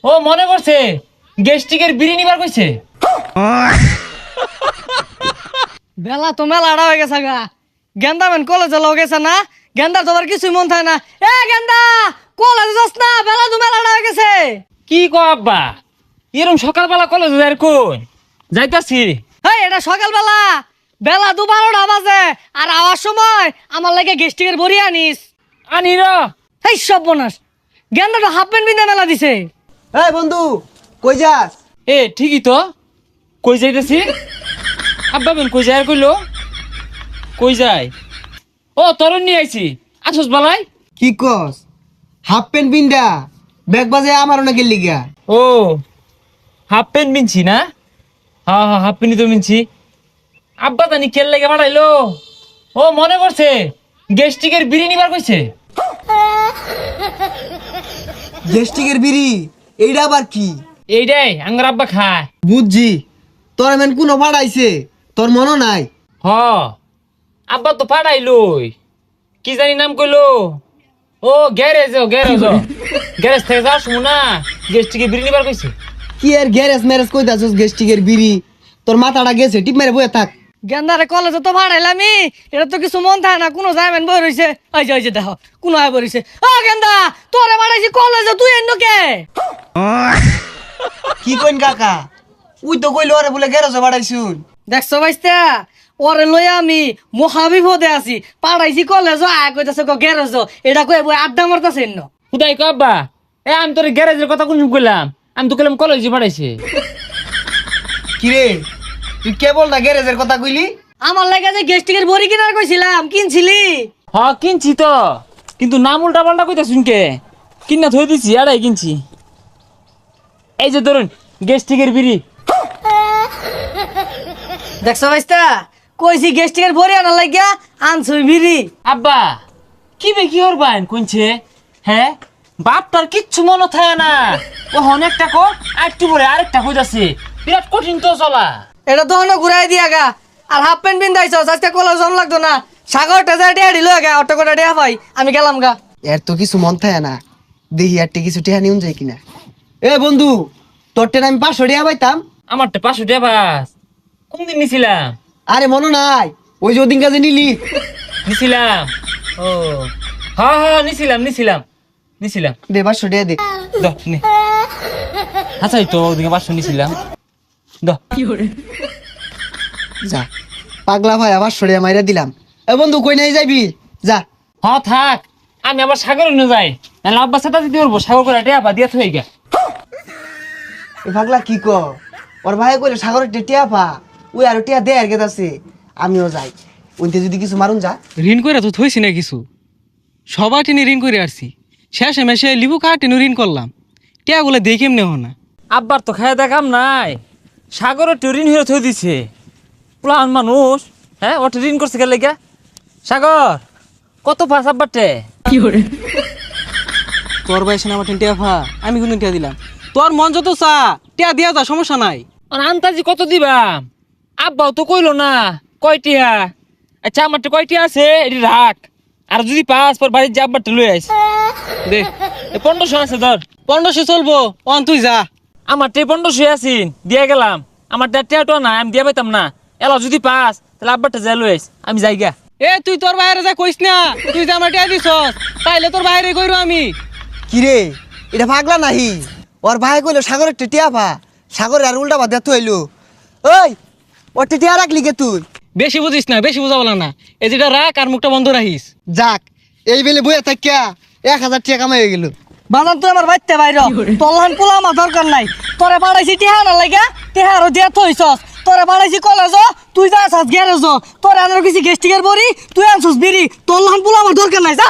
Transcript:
ও মনে করছে গেস্টিকের বিড়ি নিবার কইছে। বেলা তো মেলাটা হয়ে গেছে গা। গেন্দা মেন কলেজে লও গেছে না, গেন্দার তোমার কিছুই মন থাকে না। এ গেন্দা কলেজে যাস না, বেলা তো মেলাটা হয়ে গেছে। কি কো আব্বা, এরম সকালবেলা কলেজ যাই কোন যাইতাছি। হেই এটা সকালবেলা, বেলা 12টা বাজে, আর আওয়ার সময় আমার লাগে গেস্টিকের বড়ি আনিস। আনি র। হেই সব বোনাস, গেন্দাটা হাফ প্যান্ট পিন্ধে মেলা দিছে। এই বন্ধু কই যাস? এ ঠিকই তো, কই যাইতেছি? আব্বা বেন কই যায় আর কইলো কই যায়? ও তরুণ নিয়ে আইছি, আসস বালাই। কি কস? হাফ প্যান্ট বিন্দা ব্যাগ বাজে আমার না গেলি গা। ও হাফ প্যান্ট মিনছি না? হ্যাঁ হ্যাঁ হাফ প্যান্টই তো মিনছি। আব্বা জানি কেল লেগে বাড়াইলো। ও মনে করছে গেস্টিকের বিড়ি নিবার কইছে। গেস্টিকের বিড়ি এইটা আবার কি? এইটাই আঙ্গার আব্বা খায়। বুঝছি, তোর এমন কোনো পাড়াইছে তোর মনে নাই? হ আব্বা তো পাঠাইলই, কি জানি নাম কইলো। ও গ্যারেজ গ্যারেজ থেকে যাস না, গেস্টিকে বিড়ি নিবার কইছে। কি আর গ্যারেজ ম্যারেজ কই দাসস? গেস্টিকের বিড়ি তোর মাথাটা গেছে, টিপ মেরে বয়ে থাক। গেন্দারে কলেজে তো ভাড়াইলামি, এটা তো কিছু মন থাকে না। কোনো যাইবেন বই রইছে, ওই যে দেখো কোনো আয় বই রইছে। ও গেন্দা তোরে ভাড়াইছি কলেজে, তুই এন্ন কে? কি কইন কাকা? উই তো কইলো আরে বলে গ্যারেজে বাড়াইছুন। দেখছো ভাইস্তা, ওরে লই আমি মহাবিপদে আছি। পাড়াইছি কলেজ, আয় কইতাছে গ্যারেজ, এটা কই বই আড্ডা মারতাছে এন্ন। খুদাই কো আব্বা, এ আমি তোর গ্যারেজের কথা কোন কইলাম? আমি তো কইলাম কলেজে পাঠাইছে। কি রে তুই কেবল না গ্যারেজের কথা কইলি? আমার লাগে যে গেস্টিকের বড়ি কিনার কইছিলাম, কিনছিলি? হ কিনছি তো, কিন্তু নাম উল্টা পাল্টা কইতাছুন কে? কিনা থই দিছি আড়াই কিনছি। এই যে ধরুন গেস্টিকের বিড়ি। দেখছো ভাইস্তা, কইছি গেস্টিকের বড়ি আনার লাগিয়া আনছুই বিড়ি। আব্বা কি বে কি হরবান কোনছে? হ্যাঁ বাপটার কিচ্ছু মনে থাকে না। ও অনেকটা কো আরেকটু পরে আরেকটা কইতাছে, বিরাট কঠিন তো চলা। এটা তো অনেক ঘুরাই দিয়া গা। আর হাফ প্যান্ট পিন্দাইছ, আজকে কলেজ জন লাগতো না। সাগরটা যা টিয়া দিল গা, অটো করে টিয়া পাই, আমি গেলাম গা। এর তো কিছু মন থাকে না, দেখি আর কিছু টেহা নিউন যায় কিনা। এ বন্ধু, তোর টেন আমি 500 টাকা পাইতাম। আমারটা 500 টাকা বাস কোনদিন নিছিলাম? আরে মনে নাই ওই যে ওদিন কাজে নিলি? নিছিলাম। ও হ্যাঁ হ্যাঁ নিছিলাম। দে 500 টাকা দে। দ নে। আচ্ছা এই তো ওদিকে 500 নিছিলাম। দ যা পাগলা ভাই, 500 টাকা মাইরা দিলাম। এ বন্ধু কই নাই যাবি? যা। হ থাক, আমি আবার সাগর নিয়ে যাই, নাহলে আব্বা সাথে দিতে পারবো। সাগর করে টেয়া পা দিয়া থই গা। এ পাগলা কি ক? ওর ভাই কইলে সাগরের টিয়া পা, ওই আর টিয়া দে আর গেতাছে। আমিও যাই, ওইতে যদি কিছু মারুন যা। ঋণ করে তো থইছি না কিছু, সবার টিনে ঋণ করে আসছি। শেষে মেশে লিবু কাটিনু ঋণ করলাম, টিয়াগুলো দেখে এমনি হো না। আব্বার তো খায় দেখাম নাই, সাগরের ঋণ হয়ে থই দিছে। প্লান মানুষ, হ্যাঁ ওটা ঋণ করছে গেলে গা। সাগর কত পাস আব্বারটে? তোর বয়সে আমার টিয়া ফা, আমি কিন্তু টিয়া দিলাম। তোর মন যত চা টিয়া দিয়া যা, সমস্যা নাই। আর আন্তাজি কত দিবাম? আব্বাও তো কইলো না কয়টিয়া। আচ্ছা আমারটা কয়টিয়া আছে এটি রাখ, আর যদি পাস পর বাড়ির যে আব্বারটা লই আইস দে 1500 আছে ধর। 1500 চলবো, অন তুই যা। আমার 1500 আছিন দিয়ে গেলাম। আমার টেয়াটো না, আমি দিয়ে পাইতাম না। এলা যদি পাস তাহলে আব্বারটা যাই লই আইস, আমি যাই গা। এ তুই তোর বাইরে যা কইস না, তুই যে আমার টিয়া দিছস তাইলে তোর বাইরে কইরো আমি। কি রে এটা পাগলা নাহি? ওর ভাই কইলো সাগরের টিয়া পা, সাগরের আর উল্টা বাদ হইলো। ওই ওর টিয়া রাখলি কে তুই? বেশি বুঝিস না, বেশি বুঝা বলা না। এই যেটা রাখ আর মুখটা বন্ধ রাখিস। যাক এই বেলে বইয়া থাকিয়া 1000 টাকা কামাই হয়ে গেল। বাজান তুই আমার বাইতে বাইর, তোলান পোলা আমার দরকার নাই। তোরে পাড়াইছি টিহা না লাগা, টিহারও দিয়া থইছস। তোরে পাড়াইছি কলেজ, তুই যা আসাস গ্যারেজ। তোরে আনার কিছু গেস্টিকের বড়ি, তুই আনছস বিড়ি। তোলান পোলা আমার দরকার নাই, যা।